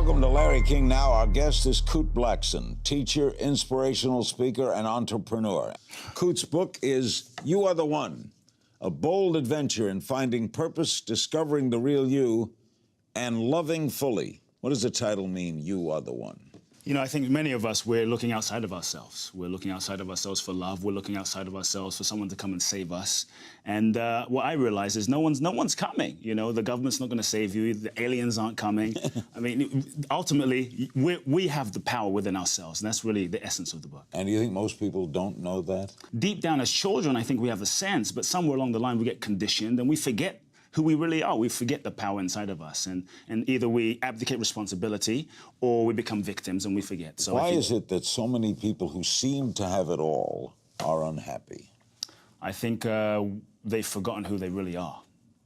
Welcome to Larry King Now. Our guest is Kute Blackson, teacher, inspirational speaker, and entrepreneur. Kute's book is You Are the One, a bold adventure in finding purpose, discovering the real you, and loving fully. What does the title mean, You Are the One? You know, I think many of us, we're looking outside of ourselves. We're looking outside of ourselves for love. We're looking outside of ourselves for someone to come and save us. And what I realize is no one's coming. You know, the government's not going to save you. The aliens aren't coming. I mean, ultimately, we have the power within ourselves. And that's really the essence of the book. And do you think most people don't know that? Deep down as children, I think we have a sense. But somewhere along the line, we get conditioned and we forget who we really are. We forget the power inside of us. And either we abdicate responsibility or we become victims and we forget. So why is it that so many people who seem to have it all are unhappy? I think they've forgotten who they really are,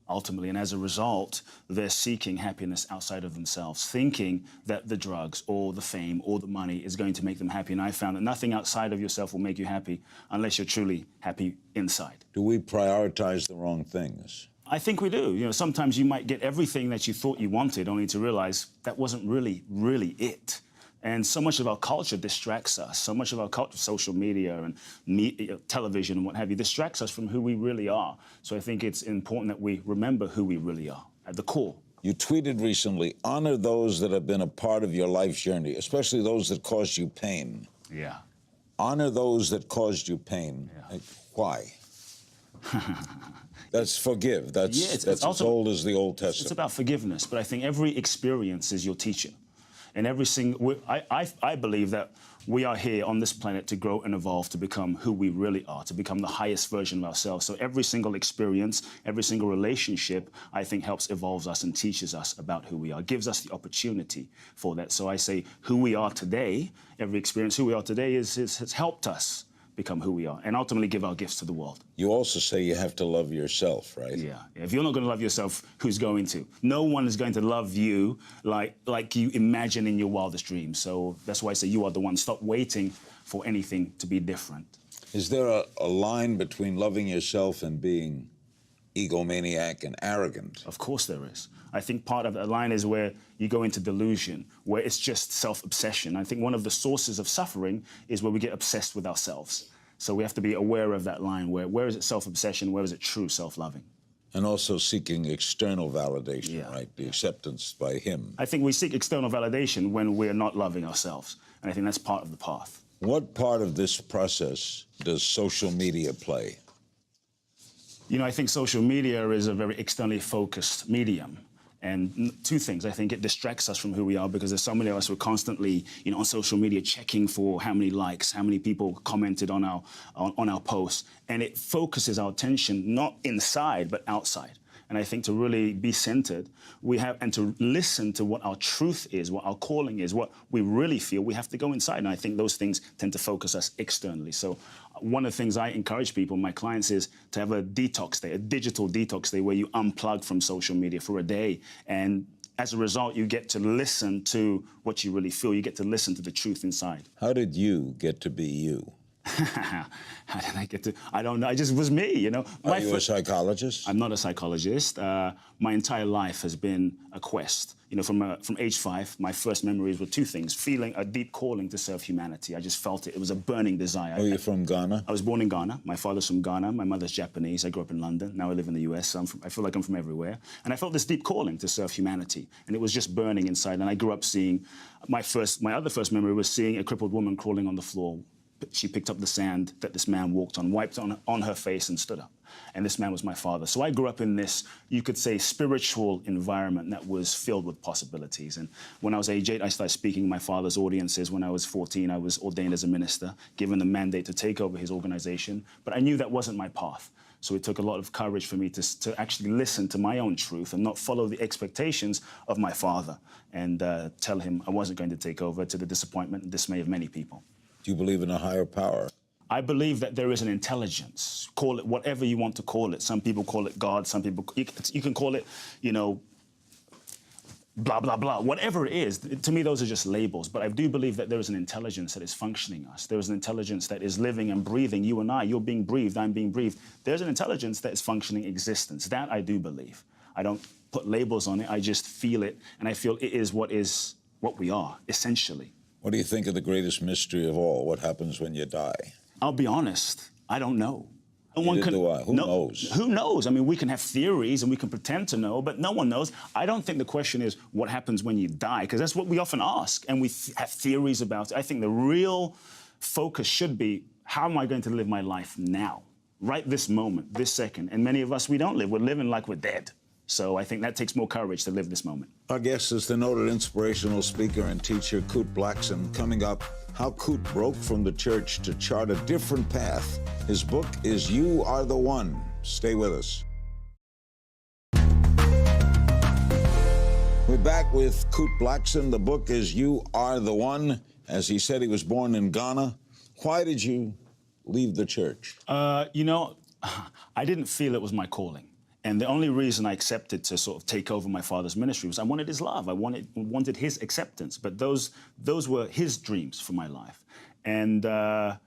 ultimately. And as a result, they're seeking happiness outside of themselves, thinking that the drugs or the fame or the money is going to make them happy. And I found that nothing outside of yourself will make you happy unless you're truly happy inside. Do we prioritize the wrong things? I think we do. You know, sometimes you might get everything that you thought you wanted, only to realize that wasn't really it. And so much of our culture distracts us. So much of our culture, social media and television and what have you, distracts us from who we really are. So I think it's important that we remember who we really are at the core. You tweeted recently, honor those that have been a part of your life's journey, especially those that caused you pain. Yeah. Honor those that caused you pain. Yeah. Why? That's forgive. That's as old as the Old Testament. It's about forgiveness, but I think every experience is your teacher. And every single, I believe that we are here on this planet to grow and evolve, to become who we really are, to become the highest version of ourselves. So every single experience, every single relationship, I think helps evolve us and teaches us about who we are, gives us the opportunity for that. So I say who we are today, every experience, who we are today has helped us become who we are and ultimately give our gifts to the world. You also say you have to love yourself, right? Yeah. If you're not going to love yourself, who's going to? No one is going to love you like you imagine in your wildest dreams. So that's why I say you are the one. Stop waiting for anything to be different. Is there a line between loving yourself and being egomaniac and arrogant? Of course there is. I think part of that line is where you go into delusion, where it's just self-obsession. I think one of the sources of suffering is where we get obsessed with ourselves. So we have to be aware of that line, where is it self-obsession, where is it true self-loving? And also seeking external validation, right? The acceptance by him. I think we seek external validation when we're not loving ourselves. And I think that's part of the path. What part of this process does social media play? You know, I think social media is a very externally focused medium. And two things, I think it distracts us from who we are because there's so many of us who are constantly, you know, on social media checking for how many likes, how many people commented on our posts. And it focuses our attention not inside, but outside. And I think to really be centered, and to listen to what our truth is, what our calling is, what we really feel, we have to go inside. And I think those things tend to focus us externally. So one of the things I encourage people, my clients, is to have a detox day, a digital detox day where you unplug from social media for a day. And as a result, you get to listen to what you really feel. You get to listen to the truth inside. How did you get to be you? How did I get to? I don't know. It just was me, you know. Are you a psychologist? I'm not a psychologist. My entire life has been a quest. You know, from age 5, my first memories were two things: feeling a deep calling to serve humanity. I just felt it. It was a burning desire. Are you from Ghana? I was born in Ghana. My father's from Ghana. My mother's Japanese. I grew up in London. Now I live in the US. So I feel like I'm from everywhere. And I felt this deep calling to serve humanity. And it was just burning inside. And I grew up seeing, my other first memory was seeing a crippled woman crawling on the floor. She picked up the sand that this man walked on, wiped on her face and stood up. And this man was my father. So I grew up in this, you could say, spiritual environment that was filled with possibilities. And when I was age 8, I started speaking to my father's audiences. When I was 14, I was ordained as a minister, given the mandate to take over his organization. But I knew that wasn't my path. So it took a lot of courage for me to actually listen to my own truth and not follow the expectations of my father and tell him I wasn't going to take over, to the disappointment and dismay of many people. Do you believe in a higher power? I believe that there is an intelligence. Call it whatever you want to call it. Some people call it God. Some people, you can call it, you know, blah, blah, blah. Whatever it is, to me, those are just labels. But I do believe that there is an intelligence that is functioning us. There is an intelligence that is living and breathing. You and I, you're being breathed, I'm being breathed. There's an intelligence that is functioning existence. That I do believe. I don't put labels on it. I just feel it. And I feel it is what is what we are, essentially. What do you think of the greatest mystery of all? What happens when you die? I'll be honest, I don't know. Neither do I. Who knows? Who knows? I mean, we can have theories and we can pretend to know, but no one knows. I don't think the question is what happens when you die, because that's what we often ask, and we have theories about it. I think the real focus should be, how am I going to live my life now? Right this moment, this second. And many of us, we don't live. We're living like we're dead. So I think that takes more courage to live this moment. Our guest is the noted inspirational speaker and teacher, Kute Blackson. Coming up, how Kute broke from the church to chart a different path. His book is You Are the One. Stay with us. We're back with Kute Blackson. The book is You Are the One. As he said, he was born in Ghana. Why did you leave the church? You know, I didn't feel it was my calling. And the only reason I accepted to sort of take over my father's ministry was I wanted his love. I wanted his acceptance. But those were his dreams for my life. And I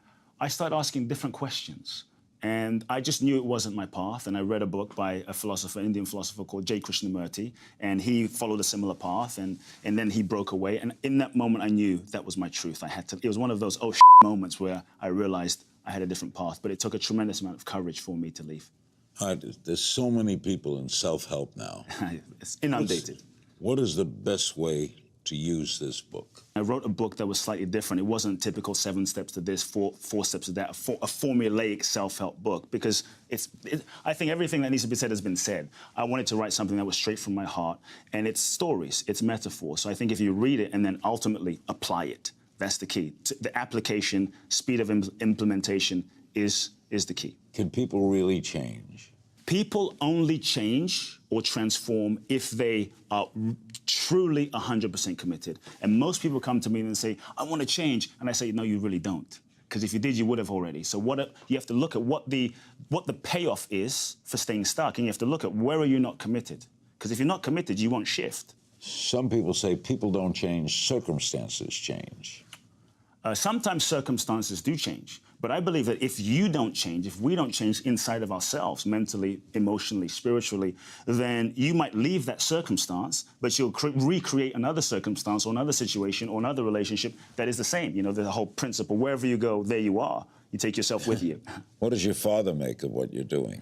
started asking different questions. And I just knew it wasn't my path. And I read a book by a philosopher, Indian philosopher called J. Krishnamurti. And he followed a similar path. And then he broke away. And in that moment, I knew that was my truth. It was one of those moments where I realized I had a different path. But it took a tremendous amount of courage for me to leave. There's so many people in self-help now. It's inundated. What is the best way to use this book? I wrote a book that was slightly different. It wasn't typical 7 steps to this, four steps to that, a formulaic self-help book, because I think everything that needs to be said has been said. I wanted to write something that was straight from my heart, and it's stories, it's metaphors. So I think if you read it and then ultimately apply it, that's the key. The application, speed of implementation is the key. Can people really change? People only change or transform if they are truly 100% committed. And most people come to me and say, I want to change. And I say, no, you really don't. Because if you did, you would have already. So you have to look at what the payoff is for staying stuck. And you have to look at where are you not committed. Because if you're not committed, you won't shift. Some people say people don't change, circumstances change. Sometimes circumstances do change. But I believe that if you don't change, if we don't change inside of ourselves, mentally, emotionally, spiritually, then you might leave that circumstance, but you'll recreate another circumstance or another situation or another relationship that is the same. You know, the whole principle, wherever you go, there you are. You take yourself with you. What does your father make of what you're doing?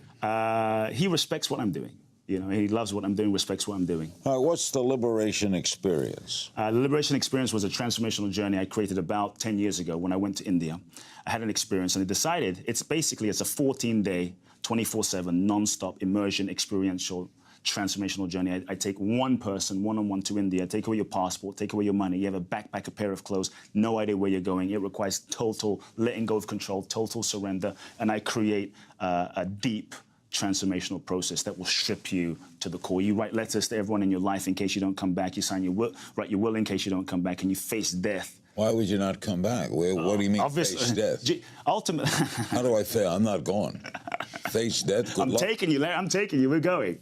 He respects what I'm doing. You know, he loves what I'm doing, respects what I'm doing. What's the liberation experience? The liberation experience was a transformational journey I created about 10 years ago when I went to India. I had an experience and I decided it's a 14-day, 24/7, non-stop immersion, experiential, transformational journey. I take one person, one-on-one to India, take away your passport, take away your money. You have a backpack, a pair of clothes, no idea where you're going. It requires total letting go of control, total surrender, and I create a deep, transformational process that will strip you to the core. You write letters to everyone in your life in case you don't come back. You sign your will, write your will in case you don't come back, and you face death. Why would you not come back? What do you mean face death? Ultimately, how do I fail? I'm not going. Face death. Good luck. Taking you, Larry. I'm taking you. We're going.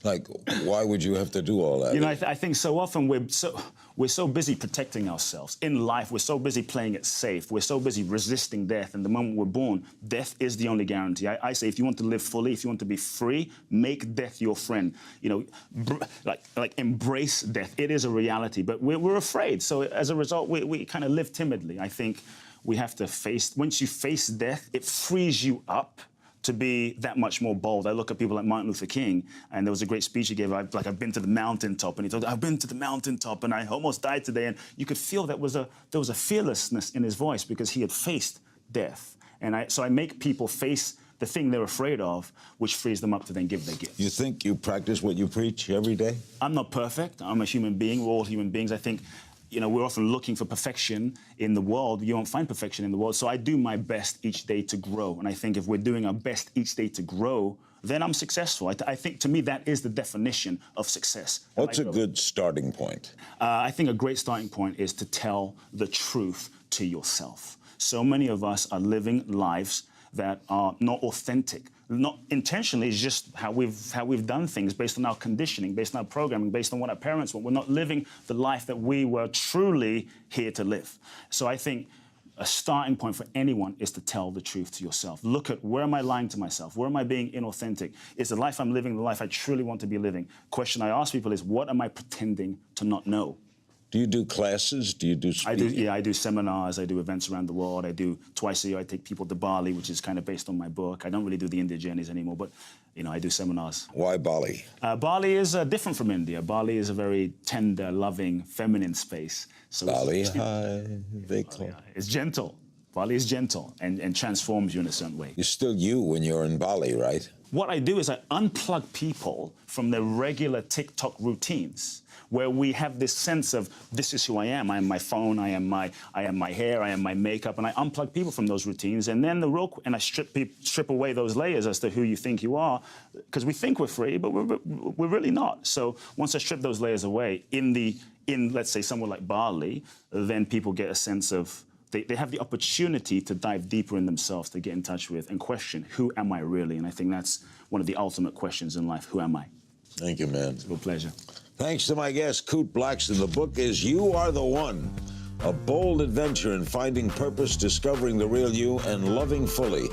Like, why would you have to do all that? You know, I think so often we're so busy protecting ourselves. In life, we're so busy playing it safe. We're so busy resisting death. And the moment we're born, death is the only guarantee. I say if you want to live fully, if you want to be free, make death your friend. You know, like embrace death. It is a reality, but we're afraid. So as a result, we kind of live timidly. I think we have to face, once you face death, it frees you up to be that much more bold. I look at people like Martin Luther King, and there was a great speech he gave, I've been to the mountaintop, and he told, I've been to the mountaintop, and I almost died today, and you could feel there was a fearlessness in his voice because he had faced death. And so I make people face the thing they're afraid of, which frees them up to then give their gifts. You think you practice what you preach every day? I'm not perfect. I'm a human being. We're all human beings. I think, you know, we're often looking for perfection in the world. You won't find perfection in the world. So I do my best each day to grow. And I think if we're doing our best each day to grow, then I'm successful. I think, to me, that is the definition of success. What's a good starting point? I think a great starting point is to tell the truth to yourself. So many of us are living lives that are not authentic. Not intentionally, it's just how we've done things based on our conditioning, based on our programming, based on what our parents want. We're not living the life that we were truly here to live. So I think a starting point for anyone is to tell the truth to yourself. Look at, where am I lying to myself? Where am I being inauthentic? Is the life I'm living the life I truly want to be living? Question I ask people is, what am I pretending to not know? Do you do classes? Do you do speaking? I do seminars, I do events around the world. I do twice a year, I take people to Bali, which is kind of based on my book. I don't really do the India journeys anymore, but I do seminars. Why Bali? Bali is different from India. Bali is a very tender, loving, feminine space. So Bali high, they call. It's gentle. Bali is gentle and transforms you in a certain way. You're still you when you're in Bali, right? What I do is I unplug people from their regular TikTok routines, where we have this sense of, this is who I am. I am my phone, I am my hair, I am my makeup, and I unplug people from those routines, and then I strip away those layers as to who you think you are, because we think we're free, but we're really not. So once I strip those layers away, in let's say somewhere like Bali, then people get a sense of, they have the opportunity to dive deeper in themselves, to get in touch with and question, who am I really? And I think that's one of the ultimate questions in life, who am I? Thank you, man. It's a real pleasure. Thanks to my guest, Kute Blackson. The book is You Are the One, a bold adventure in finding purpose, discovering the real you, and loving fully.